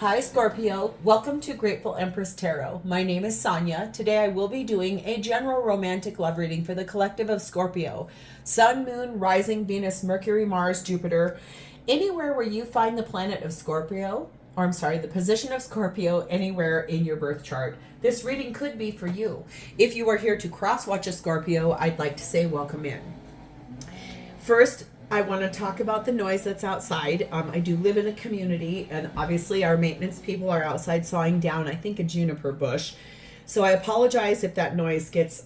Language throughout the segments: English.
Hi Scorpio, welcome to Grateful Empress Tarot. My name is Sonia. Today I will be doing a general romantic love reading for the collective of Scorpio. Sun, Moon, Rising, Venus, Mercury, Mars, Jupiter. Anywhere where you find the planet of Scorpio, or I'm sorry, the position of Scorpio anywhere in your birth chart. This reading could be for you. If you are here to cross-watch a Scorpio, I'd like to say welcome in. First, I want to talk about the noise that's outside. I do live in a community, and obviously our maintenance people are outside sawing down, I think, a juniper bush. So I apologize if that noise gets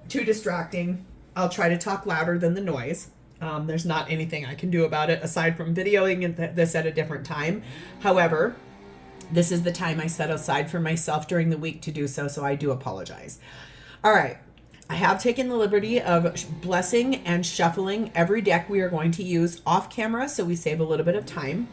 too distracting. I'll try to talk louder than the noise. There's not anything I can do about it aside from videoing this at a different time. However, this is the time I set aside for myself during the week to do so, so I do apologize. All right. I have taken the liberty of blessing and shuffling every deck we are going to use off camera, so we save a little bit of time.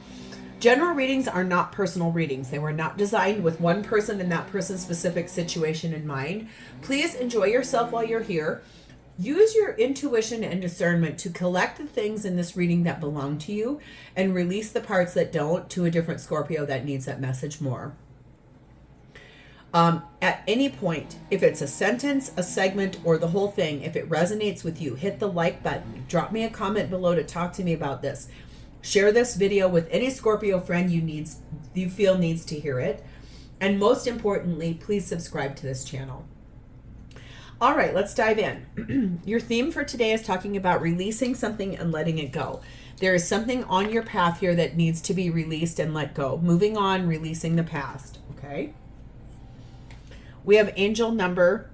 General readings are not personal readings. They were not designed with one person and that person's specific situation in mind. Please enjoy yourself while you're here. Use your intuition and discernment to collect the things in this reading that belong to you and release the parts that don't to a different Scorpio that needs that message more. At any point, if it's a sentence, a segment, or the whole thing, if it resonates with you, hit the like button. Drop me a comment below to talk to me about this. Share this video with any Scorpio friend you feel needs to hear it. And most importantly, please subscribe to this channel. All right, let's dive in. Your theme for today is talking about releasing something and letting it go. There is something on your path here that needs to be released and let go. Moving on, releasing the past, okay? We have angel number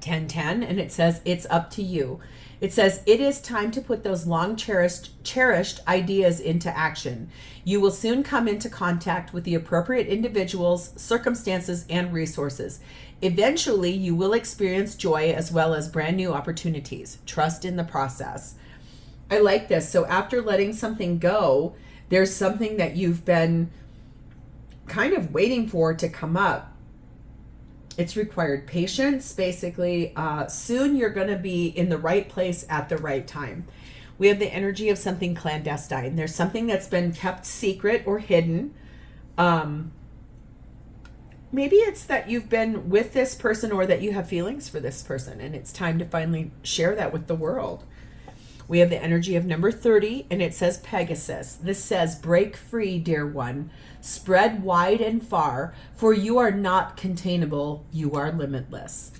1010, and it says, it's up to you. It says, it is time to put those long cherished ideas into action. You will soon come into contact with the appropriate individuals, circumstances, and resources. Eventually, you will experience joy as well as brand new opportunities. Trust in the process. I like this. So after letting something go, there's something that you've been kind of waiting for to come up. It's required patience, basically. Soon you're going to be in the right place at the right time. We have the energy of something clandestine. There's something that's been kept secret or hidden. Maybe it's that you've been with this person or that you have feelings for this person, and it's time to finally share that with the world. We have the energy of number 30, and it says Pegasus. This says, break free, dear one. Spread wide and far, for you are not containable. You are limitless.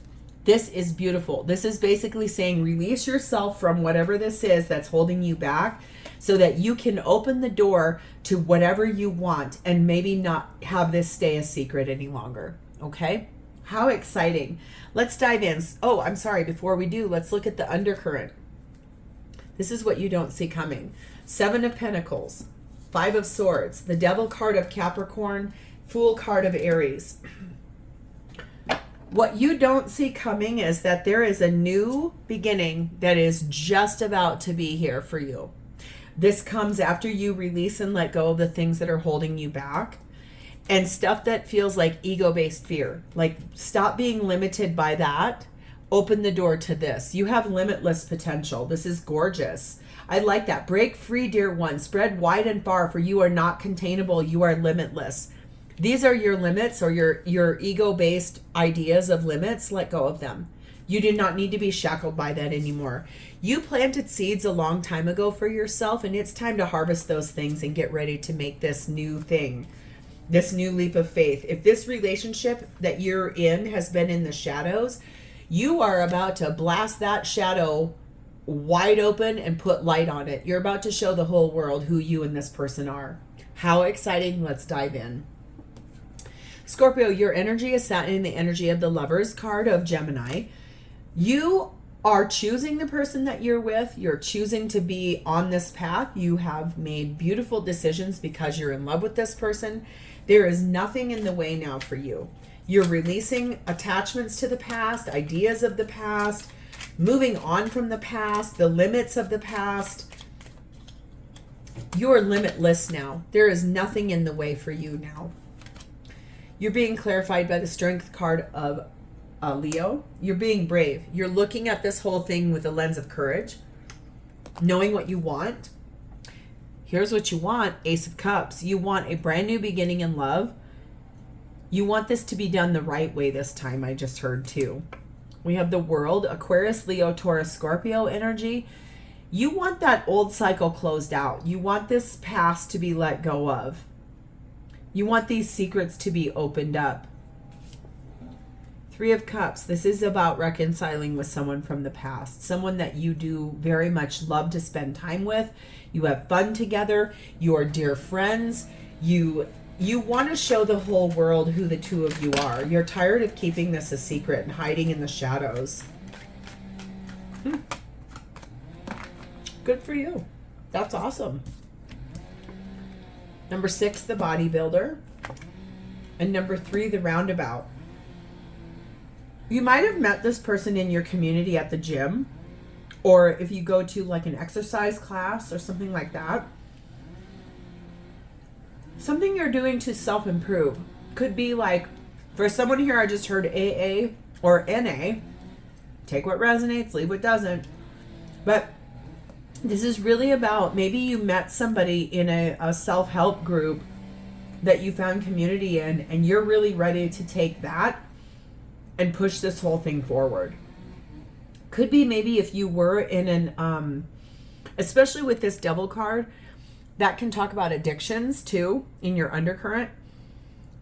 This is beautiful. This is basically saying release yourself from whatever this is that's holding you back so that you can open the door to whatever you want and maybe not have this stay a secret any longer. Okay? How exciting. Let's dive in. Oh, I'm sorry. Before we do, let's look at the undercurrent. This is what you don't see coming. 7 of Pentacles, 5 of Swords, the Devil card of Capricorn, Fool card of Aries. What you don't see coming is that there is a new beginning that is just about to be here for you. This comes after you release and let go of the things that are holding you back and stuff that feels like ego-based fear. Like, stop being limited by that. Open the door to this. You have limitless potential. This is gorgeous. I like that. Break free, dear one. Spread wide and far, for you are not containable. You are limitless. These are your limits or your ego-based ideas of limits. Let go of them. You do not need to be shackled by that anymore. You planted seeds a long time ago for yourself, and it's time to harvest those things and get ready to make this new thing, this new leap of faith. If this relationship that you're in has been in the shadows, you are about to blast that shadow wide open and put light on it. You're about to show the whole world who you and this person are. How exciting. Let's dive in. Scorpio, your energy is sat in the energy of the Lovers card of Gemini. You are choosing the person that you're with. You're choosing to be on this path. You have made beautiful decisions because you're in love with this person. There is nothing in the way now for you. You're releasing attachments to the past, ideas of the past, moving on from the past, the limits of the past. You're limitless now. There is nothing in the way for you now. You're being clarified by the Strength card of Leo. You're being brave. You're looking at this whole thing with a lens of courage, knowing what you want. Here's what you want, Ace of Cups. You want a brand new beginning in love. You want this to be done the right way this time, I just heard too. We have the World, Aquarius, Leo, Taurus, Scorpio energy. You want that old cycle closed out. You want this past to be let go of. You want these secrets to be opened up. Three of Cups. This is about reconciling with someone from the past. Someone that you do very much love to spend time with. You have fun together. You are dear friends. You want to show the whole world who the two of you are. You're tired of keeping this a secret and hiding in the shadows. Good for you. That's awesome. Number 6, the bodybuilder. And number 3, the roundabout. You might have met this person in your community at the gym, or if you go to like an exercise class or something like that. Something you're doing to self-improve. Could be like, for someone here, I just heard AA or NA. Take what resonates, leave what doesn't. But this is really about, maybe you met somebody in a self-help group that you found community in, and you're really ready to take that and push this whole thing forward. Could be maybe if you were in an, especially with this Devil card, that can talk about addictions too in your undercurrent.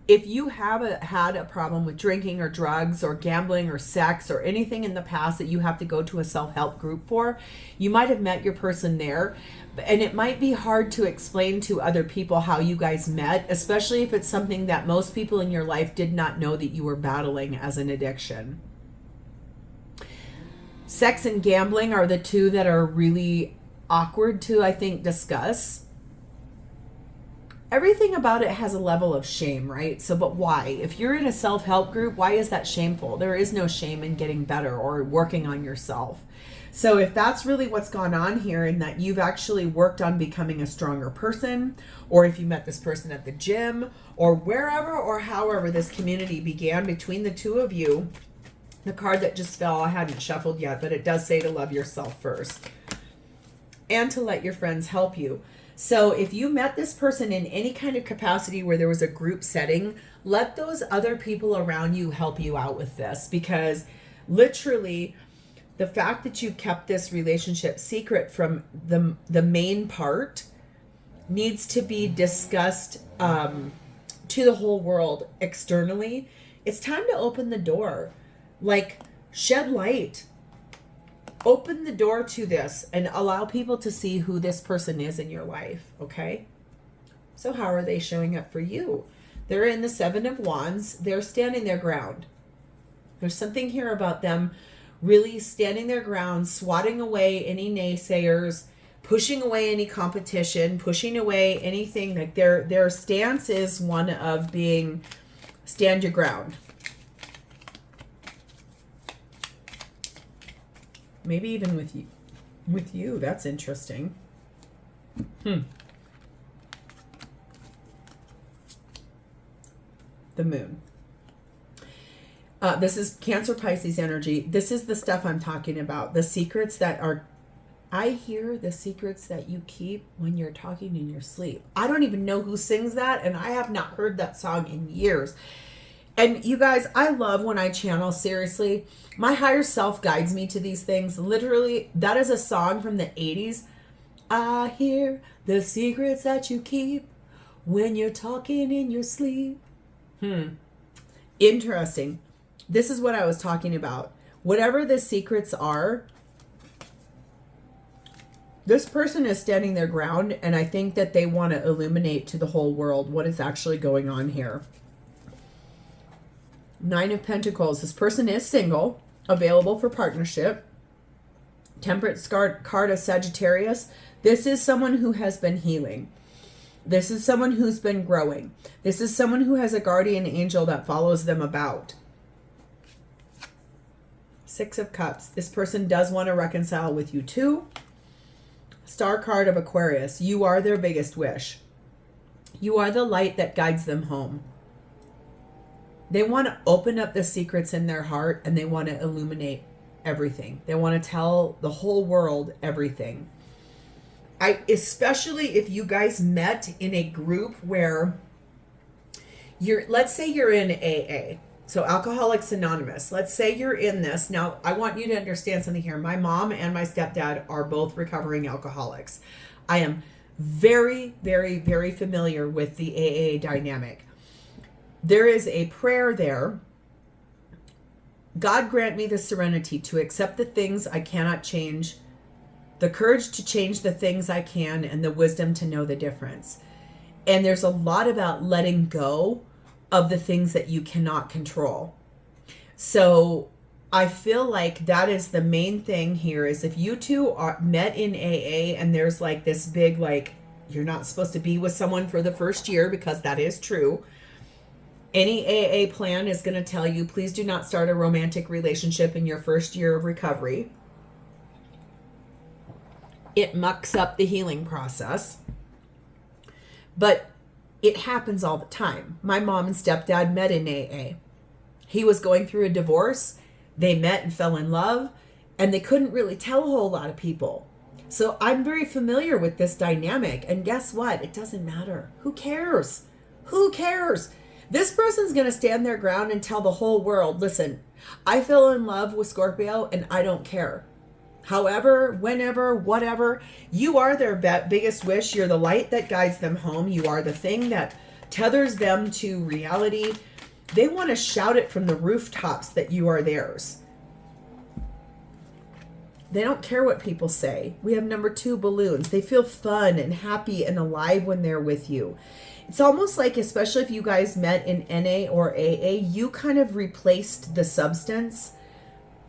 If you have had a problem with drinking or drugs or gambling or sex or anything in the past that you have to go to a self-help group for, you might have met your person there. And it might be hard to explain to other people how you guys met, especially if it's something that most people in your life did not know that you were battling as an addiction. Sex and gambling are the two that are really awkward to, I think, discuss. Everything about it has a level of shame, right? So, but why? If you're in a self-help group, why is that shameful? There is no shame in getting better or working on yourself. So if that's really what's gone on here, and that you've actually worked on becoming a stronger person, or if you met this person at the gym or wherever or however this community began between the two of you, the card that just fell, I hadn't shuffled yet, but it does say to love yourself first and to let your friends help you. So if you met this person in any kind of capacity where there was a group setting, let those other people around you help you out with this, because literally the fact that you've kept this relationship secret from the main part needs to be discussed to the whole world externally. It's time to open the door, like shed light. Open the door to this and allow people to see who this person is in your life, okay? So how are they showing up for you? They're in the 7 of Wands. They're standing their ground. There's something here about them really standing their ground, swatting away any naysayers, pushing away any competition, pushing away anything. Like their stance is one of being stand your ground. Maybe even with you. That's interesting. The Moon. This is Cancer Pisces energy. This is the stuff I'm talking about. The secrets that are, I hear the secrets that you keep when you're talking in your sleep. I don't even know who sings that, and I have not heard that song in years. And you guys, I love when I channel, seriously. My higher self guides me to these things. Literally, that is a song from the 80s. I hear the secrets that you keep when you're talking in your sleep. Interesting. This is what I was talking about. Whatever the secrets are, this person is standing their ground, and I think that they want to illuminate to the whole world what is actually going on here. 9 of Pentacles. This person is single, available for partnership. Temperance card of Sagittarius. This is someone who has been healing. This is someone who's been growing. This is someone who has a guardian angel that follows them about. 6 of Cups. This person does want to reconcile with you too. Star card of Aquarius. You are their biggest wish. You are the light that guides them home. They want to open up the secrets in their heart, and they want to illuminate everything. They want to tell the whole world everything. Especially if you guys met in a group where let's say you're in AA. So Alcoholics Anonymous. Let's say you're in this. Now, I want you to understand something here. My mom and my stepdad are both recovering alcoholics. I am very, very, very familiar with the AA dynamic. There is a prayer there. God grant me the serenity to accept the things I cannot change, the courage to change the things I can, and the wisdom to know the difference. And there's a lot about letting go of the things that you cannot control. So I feel like that is the main thing here, is if you two are met in AA and there's like this big, like, you're not supposed to be with someone for the first year, because that is true. Any AA plan is going to tell you, please do not start a romantic relationship in your first year of recovery. It mucks up the healing process. But it happens all the time. My mom and stepdad met in AA. He was going through a divorce. They met and fell in love, and they couldn't really tell a whole lot of people. So I'm very familiar with this dynamic. And guess what? It doesn't matter. Who cares? Who cares? This person's going to stand their ground and tell the whole world, listen, I fell in love with Scorpio and I don't care. However, whenever, whatever, you are their biggest wish. You're the light that guides them home. You are the thing that tethers them to reality. They want to shout it from the rooftops that you are theirs. They don't care what people say. We have number 2 balloons. They feel fun and happy and alive when they're with you. It's almost like, especially if you guys met in NA or AA, you kind of replaced the substance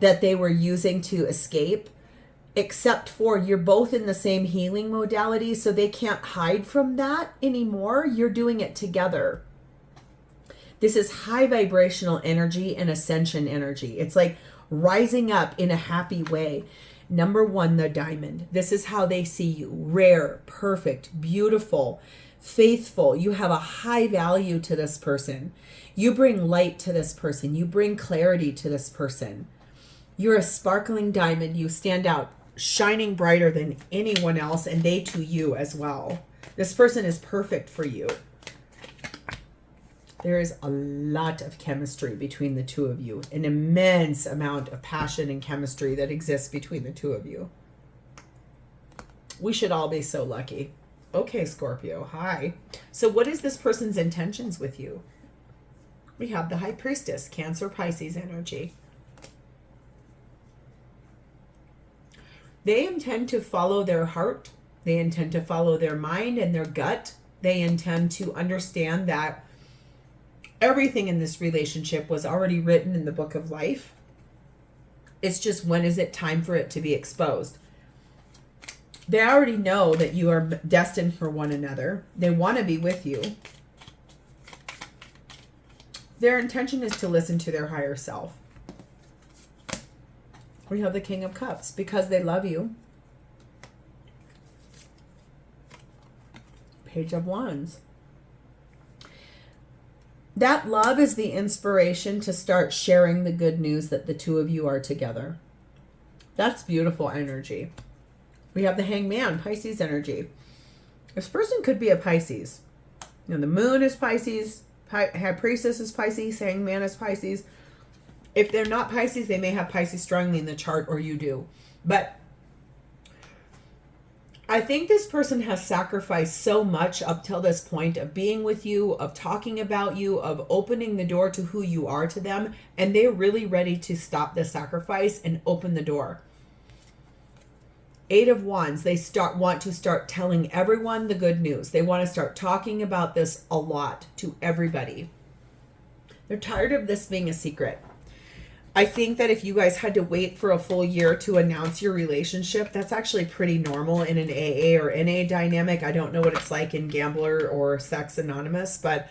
that they were using to escape, except for you're both in the same healing modality, so they can't hide from that anymore. You're doing it together. This is high vibrational energy and ascension energy. It's like rising up in a happy way. Number 1, the diamond. This is how they see you. Rare, perfect, beautiful, faithful. You have a high value to this person. You bring light to this person. You bring clarity to this person. You're a sparkling diamond. You stand out, shining brighter than anyone else, and they to you as well. This person is perfect for you. There is a lot of chemistry between the two of you, an immense amount of passion and chemistry that exists between the two of you. We should all be so lucky. Okay, Scorpio, hi. So what is this person's intentions with you? We have the High Priestess, Cancer, Pisces energy. They intend to follow their heart. They intend to follow their mind and their gut. They intend to understand that everything in this relationship was already written in the book of life. It's just, when is it time for it to be exposed? They already know that you are destined for one another. They want to be with you. Their intention is to listen to their higher self. We have the King of Cups, because they love you. Page of Wands. That love is the inspiration to start sharing the good news that the two of you are together. That's beautiful energy. We have the Hangman, Pisces energy. This person could be a Pisces. You know, the moon is Pisces, High Priestess is Pisces, Hangman is Pisces. If they're not Pisces, they may have Pisces strongly in the chart, or you do. But I think this person has sacrificed so much up till this point of being with you, of talking about you, of opening the door to who you are to them. And they're really ready to stop the sacrifice and open the door. 8 of Wands, they want to start telling everyone the good news. They want to start talking about this a lot to everybody. They're tired of this being a secret. I think that if you guys had to wait for a full year to announce your relationship, that's actually pretty normal in an AA or NA dynamic. I don't know what it's like in Gambler or Sex Anonymous, but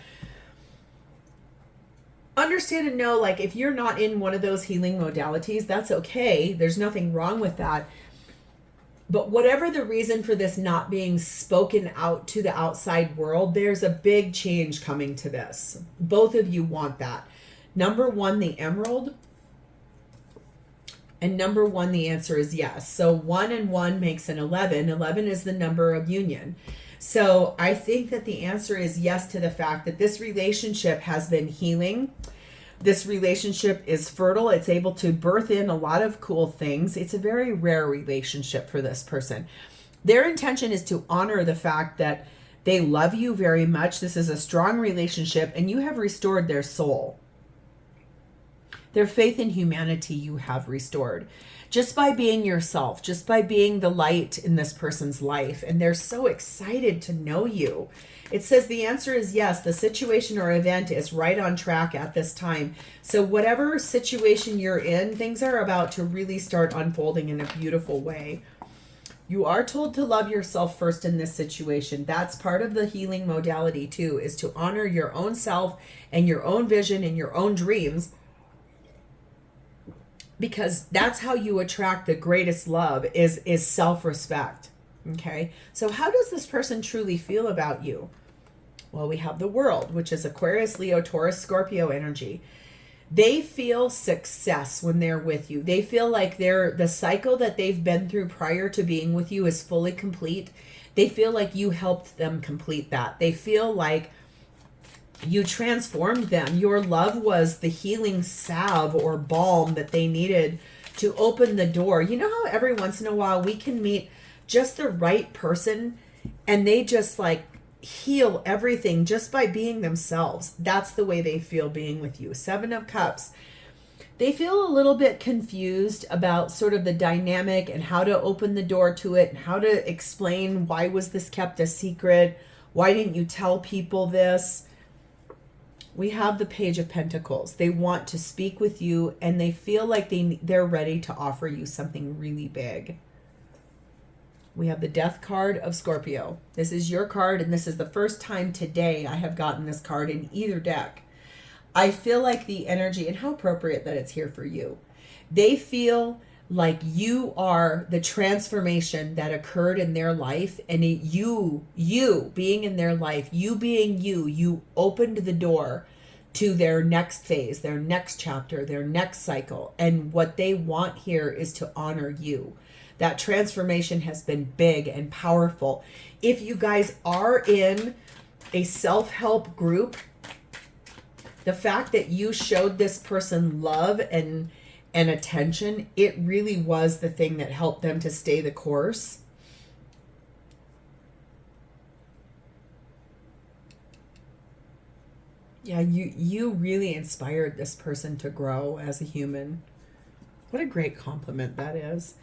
understand and know, like, if you're not in one of those healing modalities, that's okay. There's nothing wrong with that. But whatever the reason for this not being spoken out to the outside world, there's a big change coming to this. Both of you want that. Number 1, the Emerald. And number 1, the answer is yes. So 1 and 1 makes an 11. 11 is the number of union. So I think that the answer is yes to the fact that this relationship has been healing. This relationship is fertile. It's able to birth in a lot of cool things. It's a very rare relationship for this person. Their intention is to honor the fact that they love you very much. This is a strong relationship, and you have restored their soul. Their faith in humanity you have restored. Just by being yourself, just by being the light in this person's life. And they're so excited to know you. It says the answer is yes. The situation or event is right on track at this time. So whatever situation you're in, things are about to really start unfolding in a beautiful way. You are told to love yourself first in this situation. That's part of the healing modality too, is to honor your own self and your own vision and your own dreams, because that's how you attract the greatest love is self-respect. Okay. So how does this person truly feel about you? Well, we have the World, which is Aquarius, Leo, Taurus, Scorpio energy. They feel success when they're with you. They feel like the cycle that they've been through prior to being with you is fully complete. They feel like you helped them complete that. They feel like you transformed them. Your love was the healing salve or balm that they needed to open the door. You know how every once in a while we can meet just the right person and they just like heal everything just by being themselves. That's the way they feel being with you. 7 of Cups. They feel a little bit confused about sort of the dynamic and how to open the door to it and how to explain, why was this kept a secret? Why didn't you tell people this? We have the Page of Pentacles. They want to speak with you and they feel like they're ready to offer you something really big. We have the Death card of Scorpio. This is your card, and this is the first time today I have gotten this card in either deck. I feel like the energy, and how appropriate that it's here for you. They feel like you are the transformation that occurred in their life, and you being in their life, you being you opened the door to their next phase, their next chapter, their next cycle. And what they want here is to honor you. That transformation has been big and powerful. If you guys are in a self-help group, the fact that you showed this person love and attention, it really was the thing that helped them to stay the course. Yeah, you really inspired this person to grow as a human. What a great compliment that is.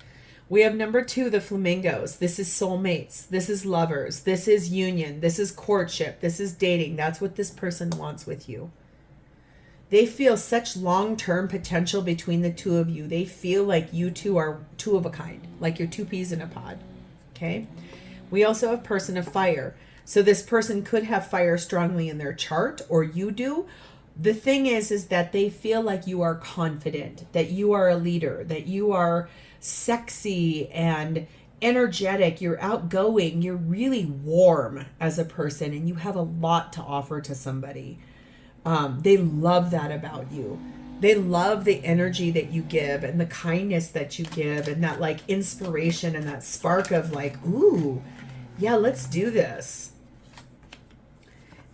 We have number 2, the Flamingos. This is soulmates. This is lovers. This is union. This is courtship. This is dating. That's what this person wants with you. They feel such long-term potential between the two of you. They feel like you two are two of a kind, like you're 2 peas in a pod. Okay? We also have person of fire. So this person could have fire strongly in their chart, or you do. The thing is that they feel like you are confident, that you are a leader, that you are sexy and energetic, you're outgoing, you're really warm as a person, and you have a lot to offer to somebody. They love that about you. They love the energy that you give and the kindness that you give and that like inspiration and that spark of like, ooh, yeah, let's do this.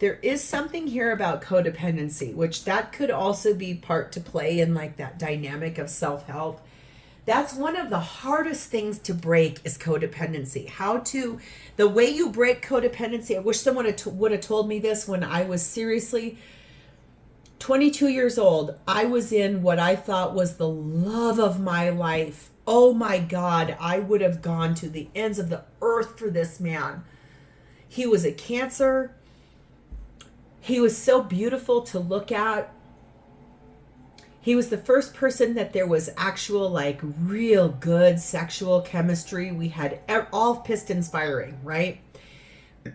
There is something here about codependency, which that could also be part to play in like that dynamic of self-help. That's one of the hardest things to break is codependency. The way you break codependency, I wish someone would have told me this when I was seriously 22 years old. I was in what I thought was the love of my life. Oh my God, I would have gone to the ends of the earth for this man. He was a Cancer. He was so beautiful to look at. He was the first person that there was actual, like, real good sexual chemistry. We had all pistons firing, right?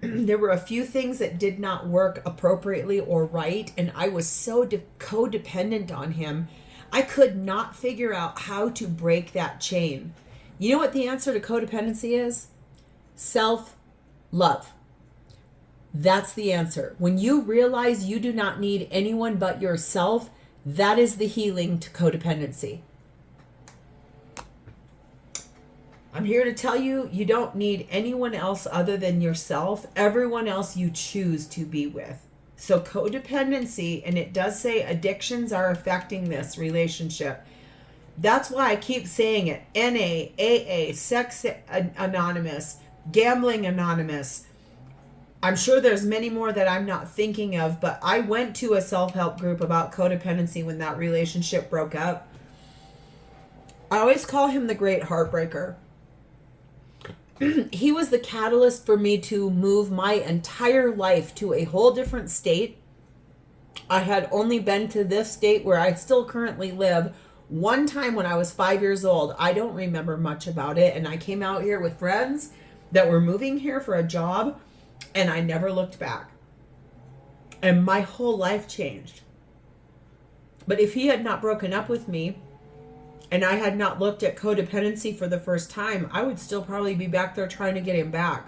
There were a few things that did not work appropriately or right, and I was so codependent on him. I could not figure out how to break that chain. You know what the answer to codependency is? Self-love. That's the answer. When you realize you do not need anyone but yourself, that is the healing to codependency. I'm here to tell you, you don't need anyone else other than yourself. Everyone else you choose to be with. So codependency, and it does say addictions are affecting this relationship. That's why I keep saying it. NA, AA, Sex Anonymous, Gambling Anonymous. I'm sure there's many more that I'm not thinking of, but I went to a self-help group about codependency when that relationship broke up. I always call him the great heartbreaker. He was the catalyst for me to move my entire life to a whole different state. I had only been to this state where I still currently live one time when I was 5 years old. I don't remember much about it. And I came out here with friends that were moving here for a job, and I never looked back. And my whole life changed. But if he had not broken up with me, and I had not looked at codependency for the first time, I would still probably be back there trying to get him back.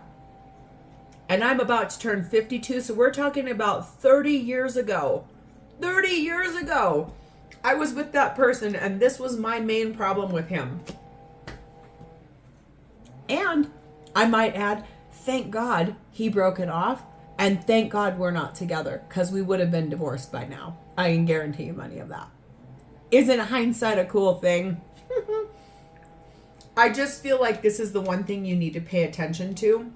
And I'm about to turn 52, so we're talking about 30 years ago. 30 years ago, I was with that person, and this was my main problem with him. And I might add, thank God he broke it off, and thank God we're not together, because we would have been divorced by now. I can guarantee you money of that. Isn't hindsight a cool thing? I just feel like this is the one thing you need to pay attention to.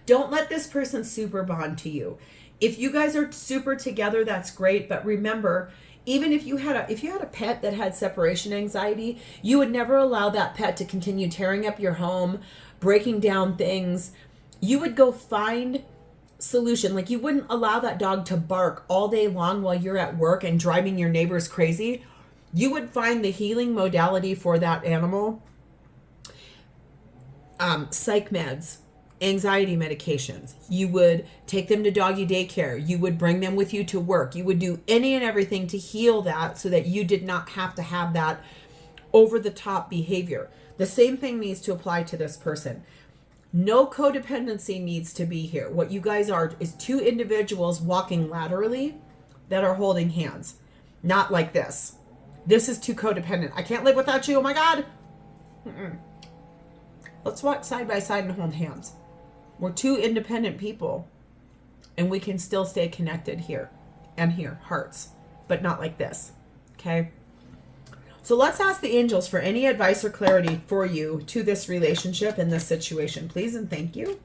Don't let this person super bond to you. If you guys are super together, that's great. But remember, even if you had a pet that had separation anxiety, you would never allow that pet to continue tearing up your home, breaking down things. You would go find solution. Like, you wouldn't allow that dog to bark all day long while you're at work and driving your neighbors crazy. You would find the healing modality for that animal. Psych meds, anxiety medications. You would take them to doggy daycare. You would bring them with you to work. You would do any and everything to heal that so that you did not have to have that over the top behavior. The same thing needs to apply to this person. No codependency needs to be here. What you guys are is two individuals walking laterally that are holding hands. Not like this. This is too codependent. I can't live without you. Oh my God. Let's walk side by side and hold hands. We're two independent people, and we can still stay connected here and here, hearts, but not like this. Okay? So let's ask the angels for any advice or clarity for you to this relationship and this situation, please, and thank you.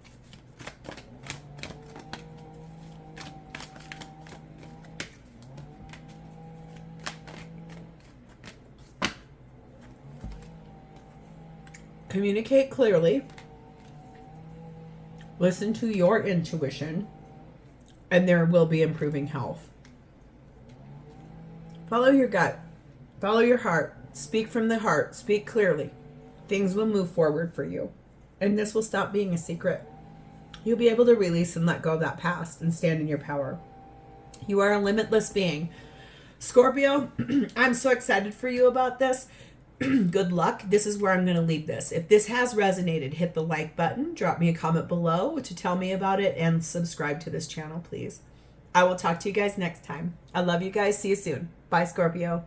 Communicate clearly. Listen to your intuition, and there will be improving health. Follow your gut. Follow your heart. Speak from the heart. Speak clearly. Things will move forward for you. And this will stop being a secret. You'll be able to release and let go of that past and stand in your power. You are a limitless being. Scorpio, I'm so excited for you about this. Good luck. This is where I'm going to leave this. If this has resonated, hit the like button. Drop me a comment below to tell me about it. And subscribe to this channel, please. I will talk to you guys next time. I love you guys. See you soon. Bye, Scorpio.